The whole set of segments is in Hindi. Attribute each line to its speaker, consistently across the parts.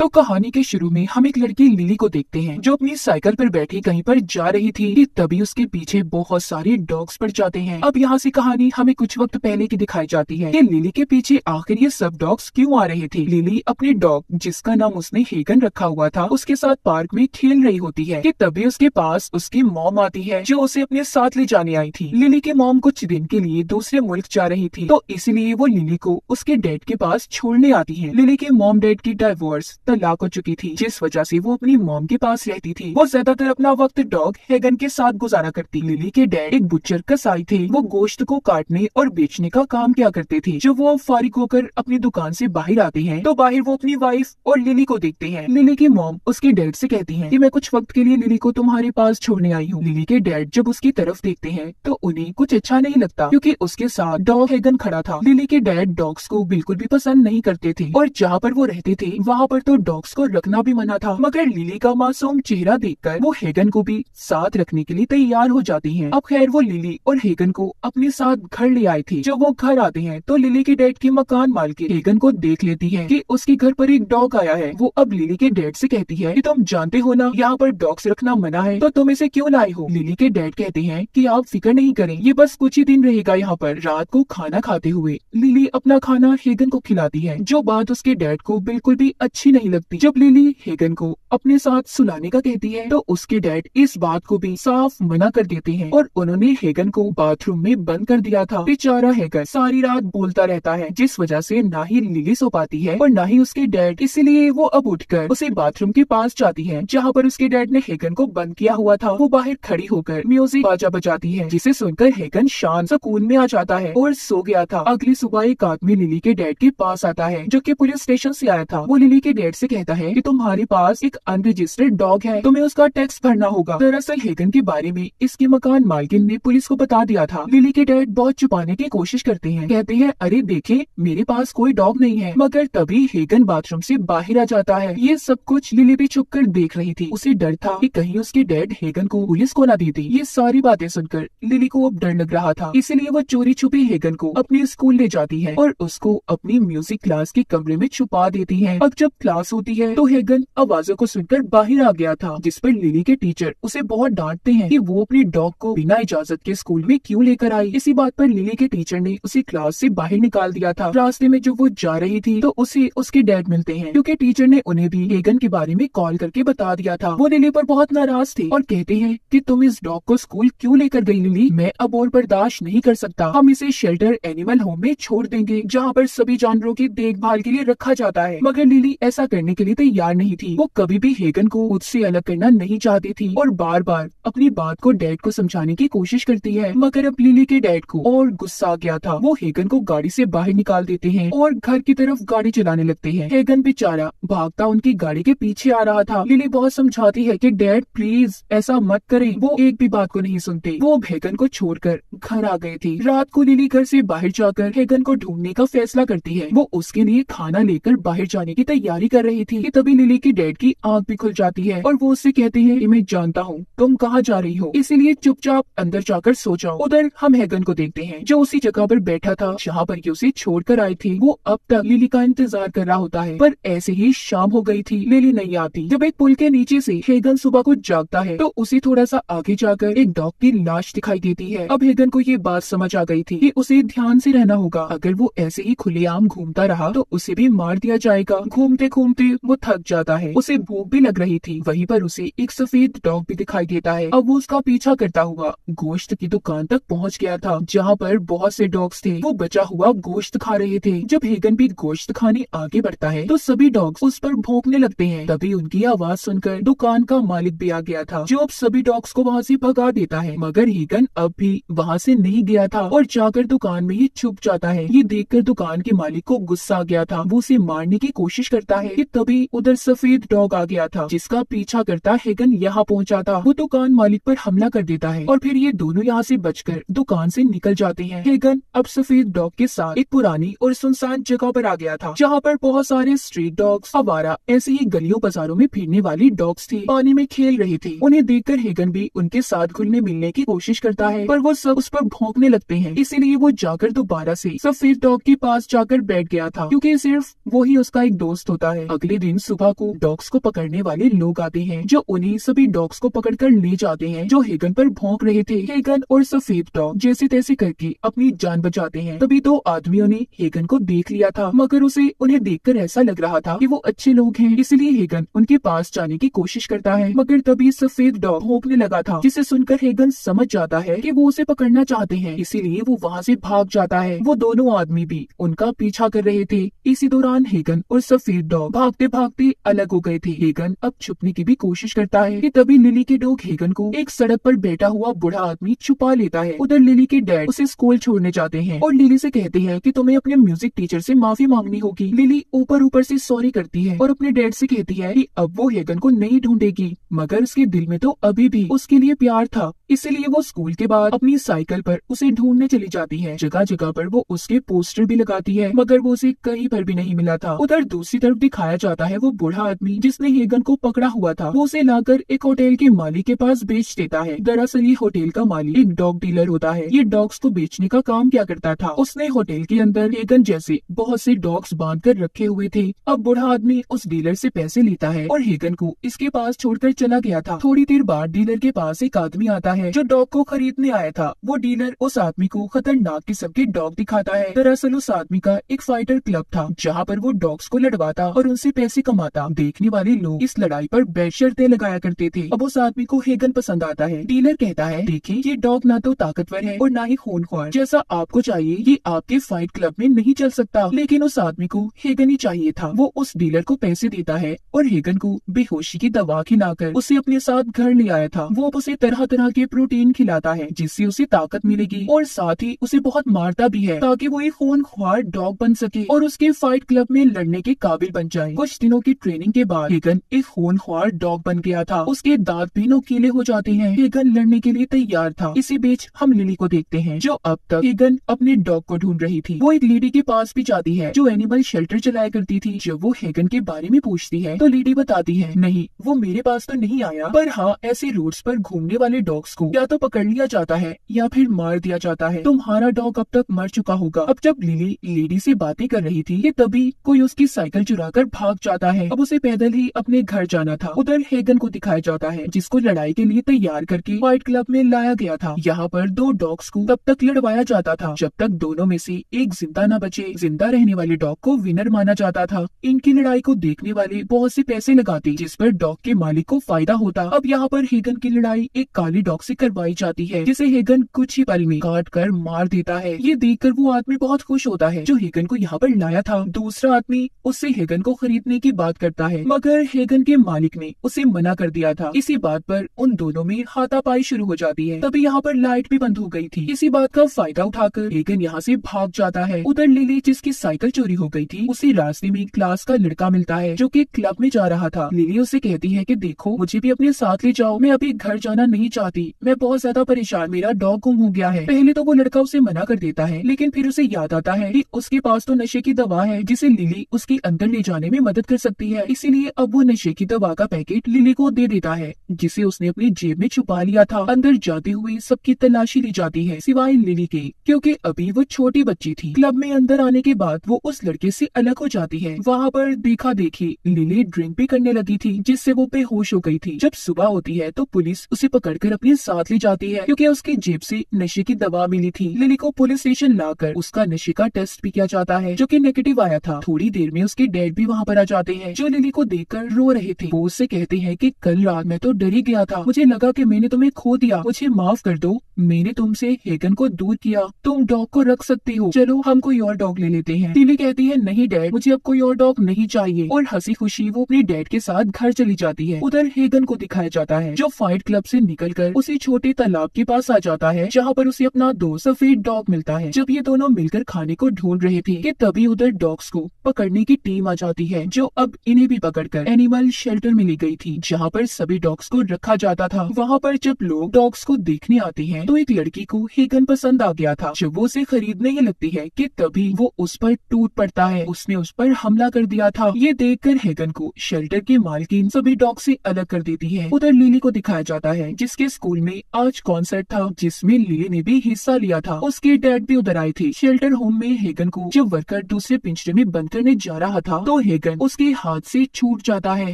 Speaker 1: तो कहानी के शुरू में हम एक लड़की लिली को देखते हैं जो अपनी साइकिल पर बैठी कहीं पर जा रही थी कि तभी उसके पीछे बहुत सारे डॉग्स पड़ जाते हैं। अब यहाँ से कहानी हमें कुछ वक्त पहले की दिखाई जाती है कि लिली के पीछे आखिर ये सब डॉग्स क्यों आ रहे थे। लिली अपने डॉग जिसका नाम उसने हेगन रखा हुआ था उसके साथ पार्क में खेल रही होती है कि तभी उसके पास उसकी मॉम आती है जो उसे अपने साथ ले जाने आई थी। लिली की मॉम कुछ दिन के लिए दूसरे मुल्क जा रही थी तो इसलिए वो लिली को उसके डैड के पास छोड़ने आती है। लिली के मॉम डैड की डाइवोर्स तलाक हो चुकी थी जिस वजह से वो अपनी मॉम के पास रहती थी। वो ज्यादातर अपना वक्त डॉग हेगन के साथ गुजारा करती। लिली के डैड एक बुचर कसाई थे। वो गोश्त को काटने और बेचने का काम किया करते थे। जब वो फारिग होकर अपनी दुकान से बाहर आते हैं तो बाहर वो अपनी वाइफ और लिली को देखते हैं। लिली की मॉम उसके डैड से कहती है कि मैं कुछ वक्त के लिए लिली को तुम्हारे पास छोड़ने आई हूँ। लिली के डैड जब उसकी तरफ देखते हैं तो उन्हें कुछ अच्छा नहीं लगता क्योंकि उसके साथ डॉग हेगन खड़ा था। लिली के डैड डॉग्स को बिल्कुल भी पसंद नहीं करते थे और जहाँ पर वो रहते थे वहाँ पर तो डॉग्स को रखना भी मना था। मगर लिली का मासूम चेहरा देखकर वो हेगन को भी साथ रखने के लिए तैयार हो जाती हैं। अब खैर वो लिली और हेगन को अपने साथ घर ले आए थे। जब वो घर आते हैं तो लिली के डैड की मकान मालकिन हेगन को देख लेती है कि उसके घर पर एक डॉग आया है। वो अब लिली के डैड से कहती है कि तुम जानते हो ना यहाँ पर डॉग्स रखना मना है तो तुम इसे क्यों लाए हो। लिली के डैड कहते हैं कि आप फिक्र नहीं करें, ये बस कुछ ही दिन रहेगा यहाँ पर। रात को खाना खाते हुए लिली अपना खाना हेगन को खिलाती है जो बात उसके डैड को बिल्कुल भी अच्छी नहीं लगती। जब लिली हेगन को अपने साथ सुलाने का कहती है तो उसके डैड इस बात को भी साफ मना कर देते हैं और उन्होंने हेगन को बाथरूम में बंद कर दिया था। बेचारा हेगन सारी रात बोलता रहता है जिस वजह से ना ही लिली सो पाती है और ना ही उसके डैड। इसलिए वो अब उठकर उसे बाथरूम के पास जाती है जहाँ पर उसके डैड ने हेगन को बंद किया हुआ था। वो बाहर खड़ी होकर म्यूजिक बाजा बजाती है जिसे सुनकर हेगन शांत सुकून में आ जाता है और सो गया था। अगली सुबह एक आदमी लिली के डैड के पास आता है जो कि पुलिस स्टेशन से आया था। वो लिली के डैड से कहता है कि तुम्हारे पास एक अनरजिस्टर्ड डॉग है, तुम्हें उसका टैक्स भरना होगा। दरअसल हेगन के बारे में इसके मकान मालकिन ने पुलिस को बता दिया था। लिली के डैड बहुत छुपाने की कोशिश करते हैं, कहते हैं अरे देखें मेरे पास कोई डॉग नहीं है। मगर तभी हेगन बाथरूम से बाहर आ जाता है। ये सब कुछ लिली भी छुप कर देख रही थी। उसे डर था कि कहीं उसके डैड हेगन को पुलिस को न दे दे। ये सारी बातें सुनकर लिली को अब डर लग रहा था, इसलिए वो चोरी छुपी हेगन को अपने स्कूल ले जाती है और उसको अपनी म्यूजिक क्लास के कमरे में छुपा देती है। अब जब क्लास होती है तो हेगन आवाजों को सुनकर बाहर आ गया था जिस पर लिली के टीचर उसे बहुत डांटते हैं कि वो अपनी डॉग को बिना इजाजत के स्कूल में क्यों लेकर आई। इसी बात पर लिली के टीचर ने उसे क्लास से बाहर निकाल दिया था। रास्ते में जब वो जा रही थी तो उसे उसके डैड मिलते हैं क्योंकि टीचर ने उन्हें भी हेगन के बारे में कॉल करके बता दिया था। वो लिली पर बहुत नाराज थे और कहते हैं कि तुम इस डॉग को स्कूल क्यों लेकर गई लिली, मैं अब और बर्दाश्त नहीं कर सकता। हम इसे शेल्टर एनिमल होम में छोड़ देंगे जहाँ पर सभी जानवरों की देखभाल के लिए रखा जाता है। मगर लिली ऐसा करने के लिए तैयार नहीं थी। वो कभी भी हेगन को खुद से अलग करना नहीं चाहती थी और बार बार अपनी बात को डैड को समझाने की कोशिश करती है। मगर अब लिली के डैड को और गुस्सा आ गया था। वो हेगन को गाड़ी से बाहर निकाल देते हैं और घर की तरफ गाड़ी चलाने लगते हैं। हेगन बेचारा भागता उनकी गाड़ी के पीछे आ रहा था। लिली बहुत समझाती है कि डैड प्लीज ऐसा मत करें। वो एक भी बात को नहीं सुनते। वो हेगन को छोड़कर घर आ गए थे। रात को लिली घर से बाहर जाकर हेगन को ढूंढने का फैसला करती है। वो उसके लिए खाना लेकर बाहर जाने की तैयारी कर रही थी कि तभी लिली के डैड की आंख भी खुल जाती है और वो उससे कहते हैं कि मैं जानता हूँ तुम कहाँ जा रही हो, इसीलिए चुपचाप अंदर जाकर सो जाओ। उधर हम हेगन को देखते हैं जो उसी जगह पर बैठा था जहाँ पर उसे छोड़कर आई थी। वो अब तक लिली का इंतजार कर रहा होता है पर ऐसे ही शाम हो गई थी, लिली नहीं आती। जब एक पुल के नीचे से हेगन सुबह को जागता है तो उसे थोड़ा सा आगे जाकर एक डॉग की लाश दिखाई देती है। अब हेगन को ये बात समझ आ गई थी कि उसे ध्यान से रहना होगा। अगर वो ऐसे ही खुलेआम घूमता रहा तो उसे भी मार दिया जाएगा। घूमते घूमते वो थक जाता है। उसे भूख भी लग रही थी। वहीं पर उसे एक सफेद डॉग भी दिखाई देता है। अब वो उसका पीछा करता हुआ गोश्त की दुकान तक पहुंच गया था जहाँ पर बहुत से डॉग्स थे। वो बचा हुआ गोश्त खा रहे थे। जब हेगन भी गोश्त खाने आगे बढ़ता है तो सभी डॉग्स उस पर भौंकने लगते हैं। तभी उनकी आवाज सुनकर दुकान का मालिक भी आ गया था जो अब सभी डॉग्स को वहाँ से भगा देता है। मगर हेगन अब भी वहाँ से नहीं गया था और जाकर दुकान में ही छुप जाता है। ये देखकर दुकान के मालिक को गुस्सा आ गया था। वो उसे मारने की कोशिश करता है कि तभी उधर सफेद डॉग आ गया था जिसका पीछा करता हेगन यहाँ पहुँचा था। वो दुकान मालिक पर हमला कर देता है और फिर ये दोनों यहाँ से बचकर दुकान से निकल जाते हैं। हेगन अब सफेद डॉग के साथ एक पुरानी और सुनसान जगह पर आ गया था जहाँ पर बहुत सारे स्ट्रीट डॉग्स, आवारा, ऐसे ही गलियों बाजारों में फिरने वाली डॉग्स थे, पानी में खेल रहे थे। उन्हें देखकर हेगन भी उनके साथ घुलने मिलने की कोशिश करता है पर वो सब उस पर भौंकने लगते हैं। इसीलिए वो जाकर दोबारा से सफेद डॉग के पास जाकर बैठ गया था क्योंकि सिर्फ वो ही उसका एक दोस्त होता है। अगले दिन सुबह को डॉग्स को पकड़ने वाले लोग आते हैं, जो उन्हें सभी डॉग्स को पकड़कर ले जाते हैं जो हेगन पर भौंक रहे थे। हेगन और सफेद डॉग जैसे तैसे करके अपनी जान बचाते हैं। तभी दो आदमियों ने हेगन को देख लिया था, मगर उसे उन्हें देखकर ऐसा लग रहा था कि वो अच्छे लोग हैं, इसलिए हेगन उनके पास जाने की कोशिश करता है। मगर तभी सफेद डॉग भौंकने लगा था, जिसे सुनकर हेगन समझ जाता है कि वो उसे पकड़ना चाहते हैं, इसीलिए वो वहाँ से भाग जाता है। वो दोनों आदमी भी उनका पीछा कर रहे थे। इसी दौरान हेगन और सफेद डॉग भागते भागते अलग हो गए थे। हेगन अब छुपने की भी कोशिश करता है कि तभी लिली के डॉग हेगन को एक सड़क पर बैठा हुआ बूढ़ा आदमी छुपा लेता है। उधर लिली के डैड उसे स्कूल छोड़ने जाते हैं और लिली से कहते हैं कि तुम्हें अपने म्यूजिक टीचर से माफी मांगनी होगी। लिली ऊपर से सॉरी करती है और अपने डैड से कहती है कि अब वो हेगन को नहीं ढूंढेगी, मगर उसके दिल में तो अभी भी उसके लिए प्यार था, इसलिए वो स्कूल के बाद अपनी साइकिल पर उसे ढूंढने चली जाती है। जगह जगह पर वो उसके पोस्टर भी लगाती है, मगर वो उसे कहीं पर भी नहीं मिला था। उधर दूसरी तरफ दिखाया जाता है वो बूढ़ा आदमी जिसने हेगन को पकड़ा हुआ था, वो उसे लाकर एक होटल के मालिक के पास बेच देता है। दरअसल ये होटल का मालिक एक डॉग डीलर होता है। ये डॉग्स को बेचने का काम क्या करता था, उसने होटल के अंदर हेगन जैसे बहुत से डॉग्स बांध कर रखे हुए थे। अब बूढ़ा आदमी उस डीलर से पैसे लेता है और हेगन को इसके पास छोड़कर चला गया था। थोड़ी देर बाद डीलर के पास एक आदमी आता है जो डॉग को खरीदने आया था। वो डीलर उस आदमी को खतरनाक किस्म के डॉग दिखाता है। दरअसल उस आदमी का एक फाइटर क्लब था जहाँ पर वो डॉग्स को लड़वाता और उनसे पैसे कमाता। देखने वाले लोग इस लड़ाई पर बेत शर्तें लगाया करते थे। अब उस आदमी को हेगन पसंद आता है। डीलर कहता है, देखिए ये डॉग ना तो ताकतवर है और ना ही खूनख्वार, जैसा आपको चाहिए ये आपके फाइट क्लब में नहीं चल सकता। लेकिन उस आदमी को हेगन ही चाहिए था। वो उस डीलर को पैसे देता है और हेगन को बेहोशी की दवा खिलाकर उसे अपने साथ घर ले आया था। वो उसे तरह तरह के प्रोटीन खिलाता है जिससे उसे ताकत मिलेगी और साथ ही उसे बहुत मारता भी है ताकि वो एक खूनख्वार डॉग बन सके और उसके फाइट क्लब में लड़ने के काबिल बन जाए। कुछ दिनों की ट्रेनिंग के बाद हेगन एक खूनख्वार डॉग बन गया था। उसके दांत भी नुकीले हो जाते हैं। हेगन लड़ने के लिए तैयार था। इसी बीच हम लिली को देखते हैं जो अब तक हेगन अपने डॉग को ढूंढ रही थी। वो एक लेडी के पास भी जाती है जो एनिमल शेल्टर चलाया करती थी। जब वो हेगन के बारे में पूछती है तो लेडी बताती है, नहीं वो मेरे पास तो नहीं आया, पर हाँ ऐसे रोड्स पर घूमने वाले डॉग्स को या तो पकड़ लिया जाता है या फिर मार दिया जाता है। तुम्हारा डॉग अब तक मर चुका होगा। अब जब लिली लेडी से बातें कर रही थी कि तभी कोई उसकी साइकिल चुराकर भाग जाता है। अब उसे पैदल ही अपने घर जाना था। उधर हेगन को दिखाया जाता है जिसको लड़ाई के लिए तैयार करके फाइट क्लब में लाया गया था। यहाँ पर दो डॉग्स को तब तक लड़वाया जाता था जब तक दोनों में से एक जिंदा न बचे। जिंदा रहने वाले डॉग को विनर माना जाता था। इनकी लड़ाई को देखने वाले बहुत से पैसे लगाते जिस पर डॉग के मालिक को फायदा होता। अब यहाँ पर हेगन की लड़ाई एक काली डॉग से करवाई जाती है जिसे हेगन कुछ ही पल में काट कर मार देता है। ये देखकर वो आदमी बहुत खुश होता है जो हेगन को यहाँ पर लाया था। दूसरा आदमी उससे हेगन को खरीदने की बात करता है, मगर हेगन के मालिक ने उसे मना कर दिया था। इसी बात पर उन दोनों में हाथापाई शुरू हो जाती है। तभी यहाँ पर लाइट भी बंद हो गई थी। इसी बात का फायदा उठाकर हेगन यहाँ से भाग जाता है। उधर लिली जिसकी साइकिल चोरी हो गई थी उसी रास्ते में क्लास का लड़का मिलता है जो कि क्लब में जा रहा था। लिली उसे कहती है कि देखो मुझे भी अपने साथ ले जाओ, मैं अभी घर जाना नहीं चाहती, मैं बहुत ज्यादा परेशान, मेरा डॉग गुम हो गया है। पहले तो वो लड़का उसे मना कर देता है, लेकिन फिर उसे याद आता है कि उसके पास तो नशे की दवा है जिसे लिली उसके अंदर ले जाने में मदद कर सकती है। इसीलिए अब वो नशे की दवा का पैकेट लिली को दे देता है जिसे उसने अपनी जेब में छुपा लिया था। अंदर जाते हुए सबकी तलाशी ली जाती है सिवाय लिली के, क्योंकि अभी वो छोटी बच्ची थी। क्लब में अंदर आने के बाद वो उस लड़के से अलग हो जाती है। वहाँ पर देखा देखी लिली ड्रिंक भी करने लगी थी जिससे वो बेहोश हो गई थी। जब सुबह होती है तो पुलिस उसे पकड़कर अपने साथ ले जाती है क्योंकि उसकी जेब से नशे की दवा मिली थी। लिली को पुलिस स्टेशन लाकर उसका नशे का टेस्ट भी किया जाता है जो कि नेगेटिव आया था। थोड़ी देर में उसके डैड भी वहाँ पर आ जाते हैं जो लिली को देखकर रो रहे थे। वो उससे कहते हैं कि कल रात मैं तो डर ही गया था, मुझे लगा कि मैंने तुम्हें खो दिया, मुझे माफ कर दो, मैंने तुमसे हेगन को दूर किया, तुम डॉग को रख सकती हो, चलो हम कोई और डॉग ले लेते हैं। लिली कहती है नहीं डैड, मुझे अब कोई और डॉग नहीं चाहिए और हंसी खुशी वो अपने डैड के साथ घर चली जाती है। उधर हेगन को दिखाया जाता है जो फाइट क्लब से निकलकर उसी छोटे तालाब के पास आ जाता है जहाँ पर उसे अपना दोस्त सफेद डॉग मिलता है। जब ये दोनों मिलकर खाने को ढूंढ रहे थे कि तभी उधर डॉग्स को पकड़ने की टीम आ जाती है जो अब इन्हें भी पकड़कर एनिमल शेल्टर में ले गई थी जहाँ पर सभी डॉग्स को रखा जाता था। वहाँ पर जब लोग डॉग्स को देखने आते हैं तो एक लड़की को हेगन पसंद आ गया था। जब वो उसे खरीदने ही लगती है कि तभी वो उस पर टूट पड़ता है, उसने उस पर हमला कर दिया था। ये देखकर हेगन को शेल्टर की मालकिन सभी डॉग से अलग कर देती है। उधर लिली को दिखाया जाता है जिसके स्कूल में आज कॉन्सर्ट था जिसमें लिली ने भी हिस्सा लिया था। उसके डैड भी उधर आए थे। शेल्टर होम में हेगन को जब वर्कर दूसरे पिंजरे में बंद करने जा रहा था तो हेगन उसके हाथ से छूट जाता है।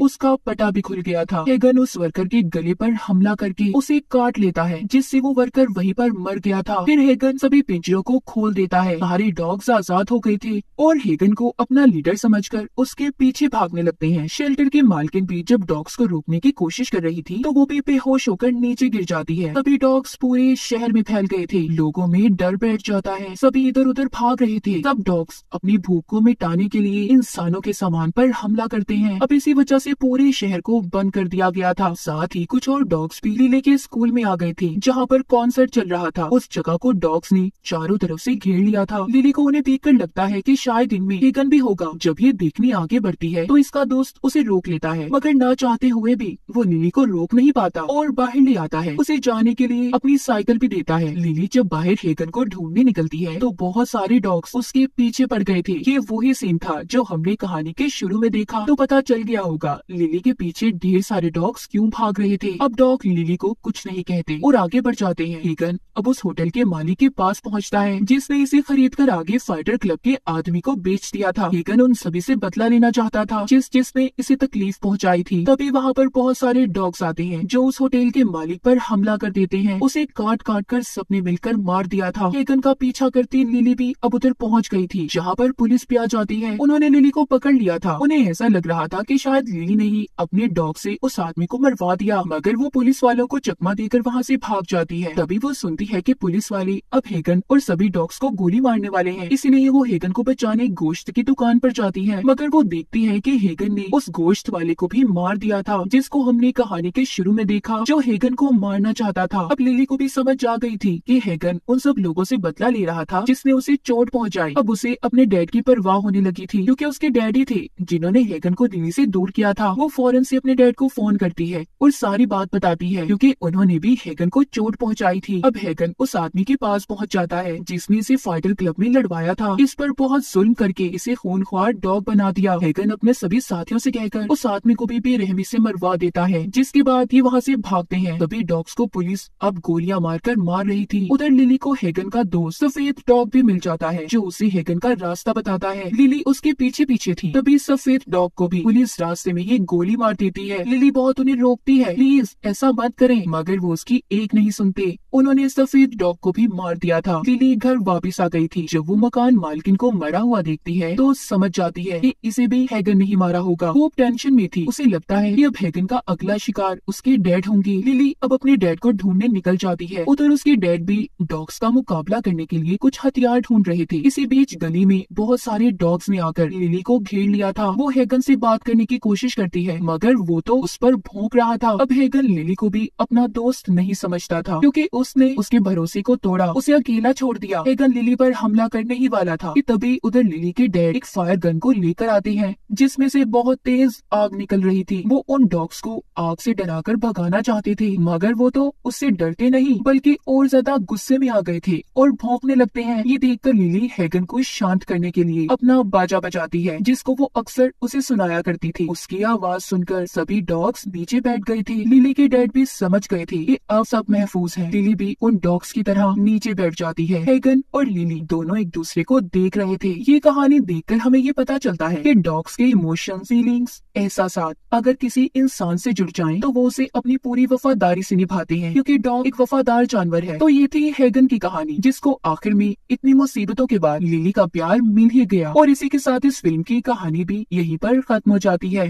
Speaker 1: उसका पटा भी खुल गया था। हेगन उस वर्कर के गले पर हमला करके उसे काट लेता है, जिससे वो वर्कर वहीं पर मर गया था। फिर हेगन सभी पिंजरों को खोल देता है। सारे डॉग्स आजाद हो गए थे और हेगन को अपना लीडर समझकर उसके पीछे भागने लगते हैं। शेल्टर की मालकिन भी जब डॉग्स को रोकने की कोशिश कर रही थी तो वो भी बेहोश होकर नीचे गिर जाती है। सभी डॉग्स पूरे शहर में फैल गए थे। लोगों में डर बैठ जाता है। सभी इधर उधर भाग रहे थे। सब डॉग्स अपनी भूख को मिटाने के लिए इंसानों के सामान पर हमला करते हैं। अब इसी वजह से पूरे शहर को बंद कर दिया गया था। साथ ही कुछ और डॉग्स भी लिली के स्कूल में आ गए थे, जहाँ पर कॉन्सर्ट चल रहा था। उस जगह को डॉग्स ने चारों तरफ से घेर लिया था। लिली को उन्हें देखकर लगता है कि शायद इनमें हेगन भी होगा। जब ये देखने आगे बढ़ती है तो इसका दोस्त उसे रोक लेता है, मगर ना चाहते हुए भी वो लिली को रोक नहीं पाता और बाहर ले आता है। उसे जाने के लिए अपनी साइकिल भी देता है। लिली जब बाहर हेगन को ढूंढने निकलती है तो बहुत सारे डॉग्स उसके पीछे पड़ गए थे। ये वही सीन था जो हमने कहानी के शुरू में देखा, तो पता चल गया होगा लिली के पीछे ढेर सारे डॉग्स क्यों भाग रहे थे। अब डॉग लिली को कुछ नहीं कहते और आगे बढ़ जाते हैं। हेगन अब उस होटल के मालिक के पास पहुंचता है, जिसने इसे खरीद कर आगे फाइटर क्लब के आदमी को बेच दिया था। हेगन उन सभी से बदला लेना चाहता था जिसने इसे तकलीफ पहुंचाई थी। तभी वहाँ पर बहुत सारे डॉग्स आते हैं जो उस होटल के मालिक पर हमला कर देते हैं। उसे काट काट कर सबने मिलकर मार दिया था। हेगन का पीछा करती लिली भी अब उधर पहुंच गई थी, जहाँ पर पुलिस भी आ जाती है। उन्होंने लिली को पकड़ लिया था। उन्हें ऐसा लग रहा था कि शायद लिली ने ही अपने डॉग से उस आदमी को मरवा दिया, मगर वो पुलिस वालों को चकमा देकर वहाँ से भाग जाती है। तभी वो सुनती है कि पुलिस वाले अब हेगन और सभी डॉग्स को गोली मारने वाले हैं, इसलिए वो हेगन को बचाने गोश्त की दुकान पर जाती है। मगर वो देखती है कि हेगन ने उस गोश्त वाले को भी मार दिया था, जिसको हमने कहानी के शुरू में देखा, जो हेगन को मारना चाहता था। अब लिली को भी समझ आ गई थी कि हेगन उन सब लोगों से बदला ले रहा था जिसने उसे चोट पहुंचाई। अब उसे अपने डैड की परवाह होने लगी थी, क्योंकि उसके डैडी थे जिन्होंने हेगन को लिली से दूर किया था। वो फौरन से अपने डैड को फोन करती है और सारी बात बताती है, क्योंकि उन्होंने भी हेगन को चोट पहुंचाई थी। अब हेगन उस आदमी के पास पहुंच जाता है जिसने इसे फाइटर क्लब में लड़वाया था। इस पर बहुत जुल्म करके इसे खूनख्वार डॉग बना दिया। हेगन अपने सभी साथियों से कहकर उस आदमी को भी बेरहमी से मरवा देता है, जिसके बाद ये वहाँ से भागते हैं। तभी डॉग्स को पुलिस अब गोलियां मारकर मार रही थी। उधर लिली को हेगन का दोस्त सफेद डॉग भी मिल जाता है, जो उसे हेगन का रास्ता बताता है। लिली उसके पीछे पीछे थी। तभी सफेद डॉग को भी पुलिस रास्ते में ही गोली मार देती है। लिली बहुत उन्हें रोकती है, प्लीज ऐसा मत करें, मगर वो उसकी एक नहीं सुनते। उन्होंने सफेद डॉग को भी मार दिया था। लिली घर वापस आ गई थी। जब वो मकान मालकिन को मरा हुआ देखती है तो समझ जाती है कि इसे भी हेगन नहीं मारा होगा। वो टेंशन में थी। उसे लगता है कि अब हेगन का अगला शिकार उसके डैड होंगे। लिली अब अपने डैड को ढूंढने निकल जाती है। उधर उसके डैड भी डॉग्स का मुकाबला करने के लिए कुछ हथियार ढूंढ रहे थे। इसी बीच गली में बहुत सारे डॉग्स ने आकर लिली को घेर लिया था। वो हेगन से बात करने की कोशिश करती है, मगर वो तो उस पर भौंक रहा था। अब हेगन लिली को भी अपना दोस्त नहीं समझता था, क्योंकि उसने उसके भरोसे को तोड़ा, उसे अकेला छोड़ दिया। हेगन लिली पर हमला करने ही वाला था कि तभी उधर लिली के डैड एक फायर गन को लेकर आते हैं, जिसमें से बहुत तेज आग निकल रही थी। वो उन डॉग्स को आग से डराकर भगाना चाहते थे, मगर वो तो उससे डरते नहीं बल्कि और ज्यादा गुस्से में आ गए थे और भौंकने लगते हैं। ये देखकर लिली हेगन को शांत करने के लिए अपना बाजा बजाती है, जिसको वो अक्सर उसे सुनाया करती थी। उसकी आवाज सुनकर सभी डॉग्स नीचे बैठ गए थे। लिली के डैड भी समझ गए थे कि अब सब महफूज है। लिली भी उन डॉग्स की तरह नीचे बैठ जाती है। हेगन और लिली दोनों एक दूसरे को देख रहे थे। ये कहानी देखकर हमें ये पता चलता है कि डॉग्स के इमोशन, फीलिंग्स, एहसासात अगर किसी इंसान से जुड़ जाएं तो वो उसे अपनी पूरी वफादारी से निभाते हैं, क्योंकि डॉग एक वफादार जानवर है। तो ये थी हेगन की कहानी, जिसको आखिर में इतनी मुसीबतों के बाद लिली का प्यार मिल ही गया। और इसी के साथ इस फिल्म की कहानी भी यहीं पर खत्म हो जाती है।